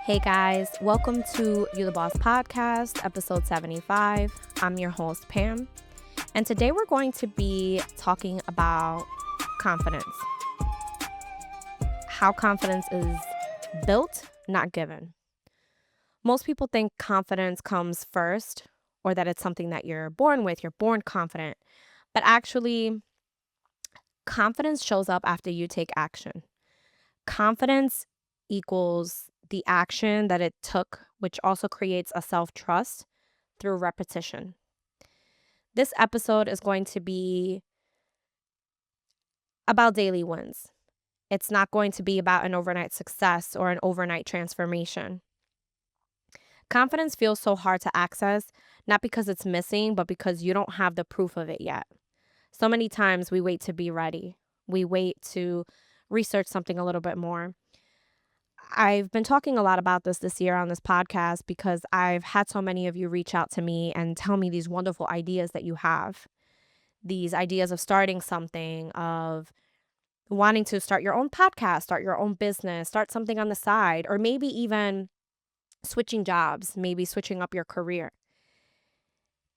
Hey guys, welcome to You the Boss podcast, episode 75. I'm your host, Pam, and today we're going to be talking about confidence. How confidence is built, not given. Most people think confidence comes first, or that it's something that you're born with, you're born confident, but actually, confidence shows up after you take action. Confidence equals the action that it took, which also creates a self-trust through repetition. This episode is going to be about daily wins. It's not going to be about an overnight success or an overnight transformation. Confidence feels so hard to access, not because it's missing, but because you don't have the proof of it yet. So many times we wait to be ready. We wait to research something a little bit more. I've been talking a lot about this year on this podcast because I've had so many of you reach out to me and tell me these wonderful ideas that you have. These ideas of starting something, of wanting to start your own podcast, start your own business, start something on the side, or maybe even switching jobs, maybe switching up your career.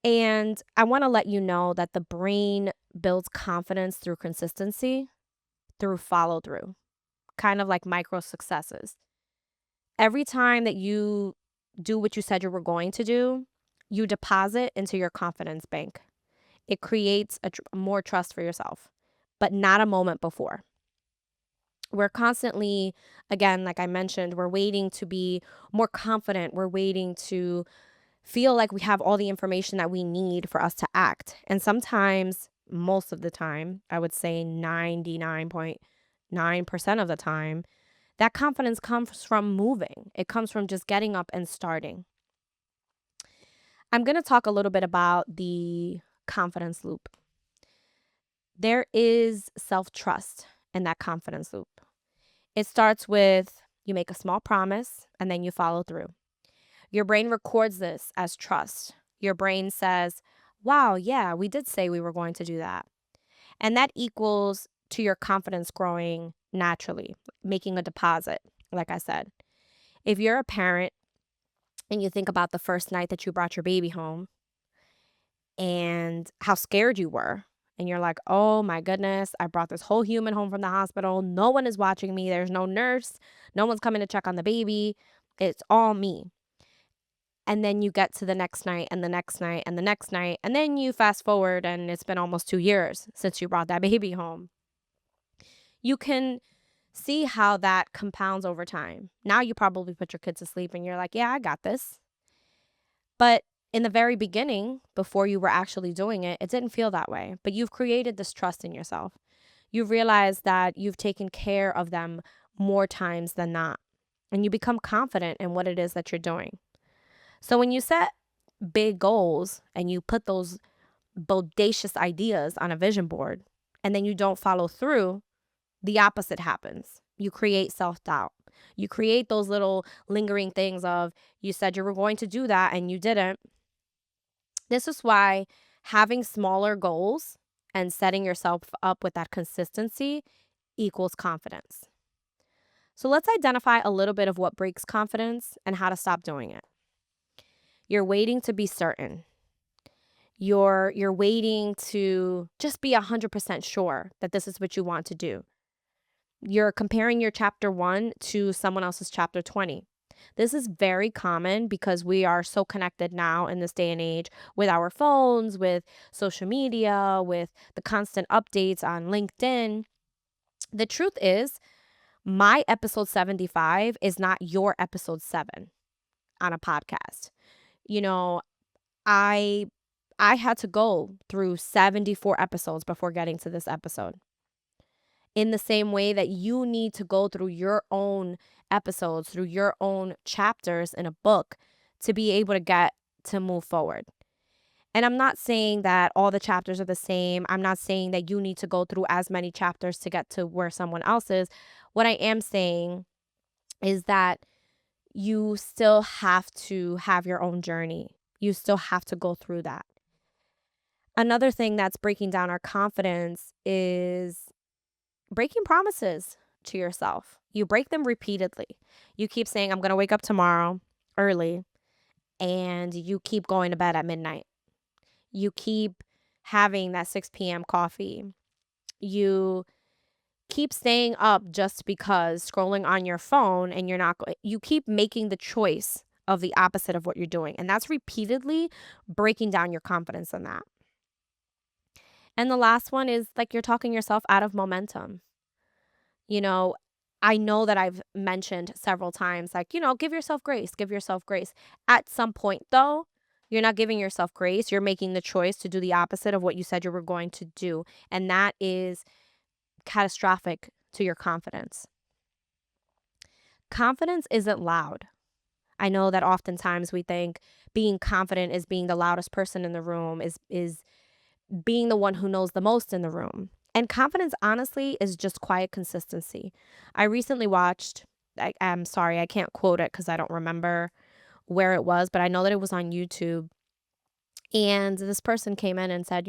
And I want to let you know that the brain builds confidence through consistency, through follow through, kind of like micro successes. Every time that you do what you said you were going to do, you deposit into your confidence bank. It creates more trust for yourself, but not a moment before. We're constantly, again, like I mentioned, we're waiting to be more confident. We're waiting to feel like we have all the information that we need for us to act. And sometimes, most of the time, I would say 99.9% of the time, that confidence comes from moving. It comes from just getting up and starting. I'm going to talk a little bit about the confidence loop. There is self-trust in that confidence loop. It starts with you make a small promise and then you follow through. Your brain records this as trust. Your brain says, wow, yeah, we did say we were going to do that. And that equals to your confidence growing naturally, making a deposit, like I said. If you're a parent and you think about the first night that you brought your baby home and how scared you were, and you're like, oh my goodness, I brought this whole human home from the hospital. No one is watching me. There's no nurse. No one's coming to check on the baby. It's all me. And then you get to the next night and the next night and the next night. And then you fast forward and it's been almost 2 years since you brought that baby home. You can see how that compounds over time. Now you probably put your kids to sleep and you're like, yeah, I got this. But in the very beginning, before you were actually doing it, it didn't feel that way. But you've created this trust in yourself. You've realized that you've taken care of them more times than not. And you become confident in what it is that you're doing. So when you set big goals and you put those bodacious ideas on a vision board and then you don't follow through, the opposite happens. You create self-doubt. You create those little lingering things of you said you were going to do that and you didn't. This is why having smaller goals and setting yourself up with that consistency equals confidence. So let's identify a little bit of what breaks confidence and how to stop doing it. You're waiting to be certain. You're waiting to just be 100% sure that this is what you want to do. You're comparing your chapter 1 to someone else's chapter 20. This is very common because we are so connected now in this day and age with our phones, with social media, with the constant updates on LinkedIn. The truth is, my episode 75 is not your episode 7 on a podcast. You know, I had to go through 74 episodes before getting to this episode. In the same way that you need to go through your own episodes, through your own chapters in a book to be able to get to move forward. And I'm not saying that all the chapters are the same. I'm not saying that you need to go through as many chapters to get to where someone else is. What I am saying is that you still have to have your own journey. You still have to go through that. Another thing that's breaking down our confidence is breaking promises to yourself. You break them repeatedly. You keep saying, I'm going to wake up tomorrow early, and you keep going to bed at midnight. You keep having that 6 p.m. coffee. You keep staying up just because, scrolling on your phone, and you keep making the choice of the opposite of what you're doing. And that's repeatedly breaking down your confidence in that. And the last one is like you're talking yourself out of momentum. You know, I know that I've mentioned several times, like, give yourself grace, give yourself grace. At some point, though, you're not giving yourself grace. You're making the choice to do the opposite of what you said you were going to do. And that is catastrophic to your confidence. Confidence isn't loud. I know that oftentimes we think being confident is being the loudest person in the room, is being the one who knows the most in the room. And confidence, honestly, is just quiet consistency. I recently watched, I'm sorry, I can't quote it because I don't remember where it was, but I know that it was on YouTube. And this person came in and said,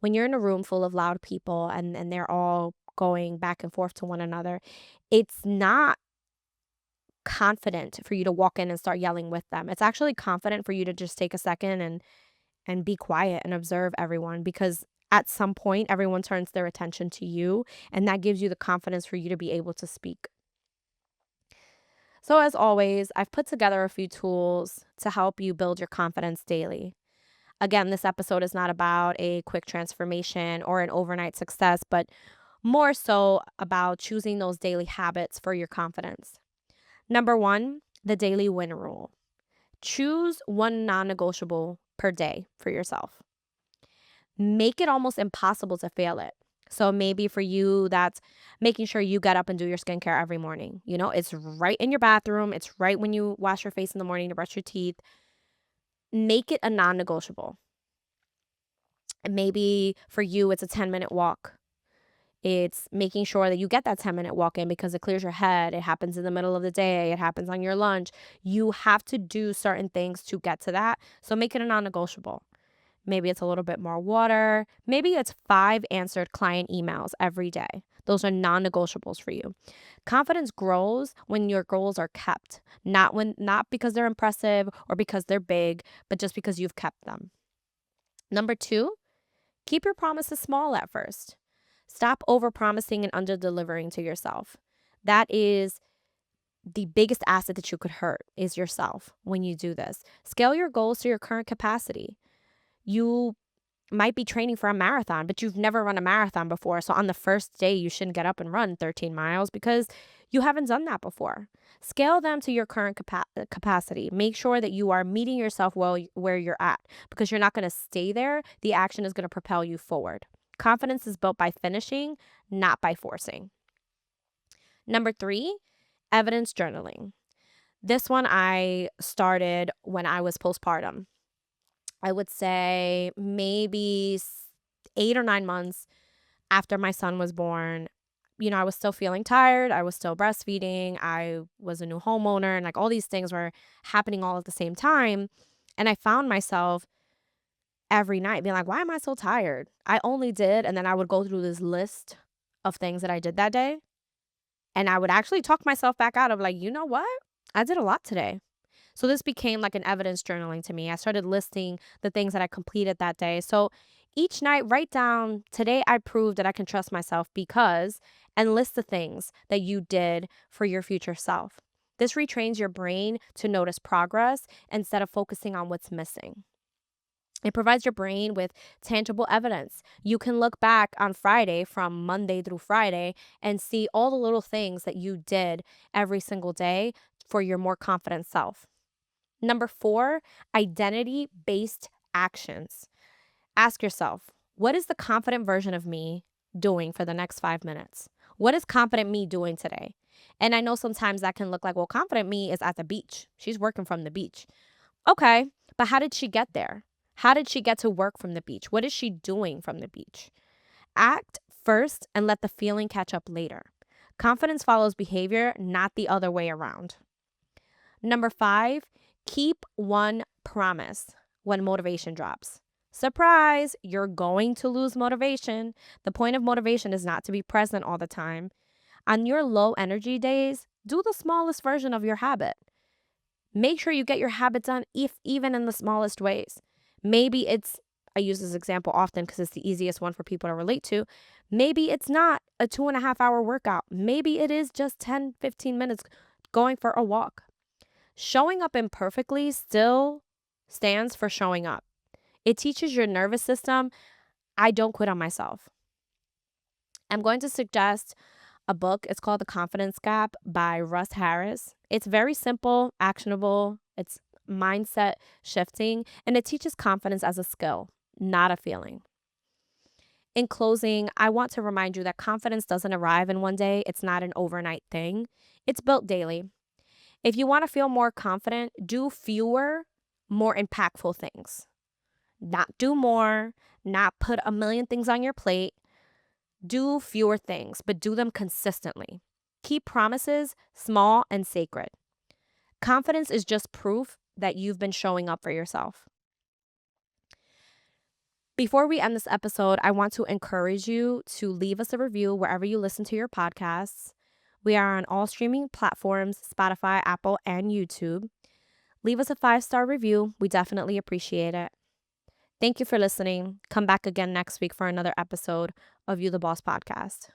when you're in a room full of loud people and they're all going back and forth to one another, it's not confident for you to walk in and start yelling with them. It's actually confident for you to just take a second and be quiet and observe everyone, because at some point everyone turns their attention to you, and that gives you the confidence for you to be able to speak. So as always, I've put together a few tools to help you build your confidence daily. Again, this episode is not about a quick transformation or an overnight success, but more so about choosing those daily habits for your confidence. Number 1, the daily win rule. Choose one non-negotiable per day for yourself. Make it almost impossible to fail it. So maybe for you, that's making sure you get up and do your skincare every morning. It's right in your bathroom. It's right when you wash your face in the morning to brush your teeth. Make it a non-negotiable. Maybe for you, it's a 10-minute walk. It's making sure that you get that 10-minute walk in because it clears your head. It happens in the middle of the day. It happens on your lunch. You have to do certain things to get to that. So make it a non-negotiable. Maybe it's a little bit more water. Maybe it's 5 answered client emails every day. Those are non-negotiables for you. Confidence grows when your goals are kept, not because they're impressive or because they're big, but just because you've kept them. Number 2, keep your promises small at first. Stop overpromising and under-delivering to yourself. That is the biggest asset that you could hurt, is yourself when you do this. Scale your goals to your current capacity. You might be training for a marathon, but you've never run a marathon before. So on the first day, you shouldn't get up and run 13 miles because you haven't done that before. Scale them to your current capacity. Make sure that you are meeting yourself well where you're at, because you're not going to stay there. The action is going to propel you forward. Confidence is built by finishing, not by forcing. Number 3, evidence journaling. This one I started when I was postpartum. I would say maybe 8 or 9 months after my son was born. I was still feeling tired. I was still breastfeeding. I was a new homeowner, and like all these things were happening all at the same time. And I found myself every night being like, why am I so tired? I only did. And then I would go through this list of things that I did that day. And I would actually talk myself back out of like, you know what? I did a lot today. So this became like an evidence journaling to me. I started listing the things that I completed that day. So each night, write down, today I proved that I can trust myself because, and list the things that you did for your future self. This retrains your brain to notice progress instead of focusing on what's missing. It provides your brain with tangible evidence. You can look back on Friday, from Monday through Friday, and see all the little things that you did every single day for your more confident self. Number 4, identity-based actions. Ask yourself, what is the confident version of me doing for the next 5 minutes? What is confident me doing today? And I know sometimes that can look like, well, confident me is at the beach. She's working from the beach. Okay, but how did she get there? How did she get to work from the beach? What is she doing from the beach? Act first and let the feeling catch up later. Confidence follows behavior, not the other way around. Number 5, keep one promise when motivation drops. Surprise, you're going to lose motivation. The point of motivation is not to be present all the time. On your low energy days, do the smallest version of your habit. Make sure you get your habit done if even in the smallest ways. Maybe it's, I use this example often because it's the easiest one for people to relate to. Maybe it's not a 2.5 hour workout. Maybe it is just 10, 15 minutes going for a walk. Showing up imperfectly still stands for showing up. It teaches your nervous system, I don't quit on myself. I'm going to suggest a book. It's called The Confidence Gap by Russ Harris. It's very simple, actionable, it's mindset shifting, and it teaches confidence as a skill, not a feeling. In closing, I want to remind you that confidence doesn't arrive in one day. It's not an overnight thing. It's built daily. If you want to feel more confident, do fewer, more impactful things. Not do more, not put a million things on your plate. Do fewer things, but do them consistently. Keep promises small and sacred. Confidence is just proof that you've been showing up for yourself. Before we end this episode, I want to encourage you to leave us a review wherever you listen to your podcasts. We are on all streaming platforms, Spotify, Apple, and YouTube. Leave us a 5-star review. We definitely appreciate it. Thank you for listening. Come back again next week for another episode of You the Boss podcast.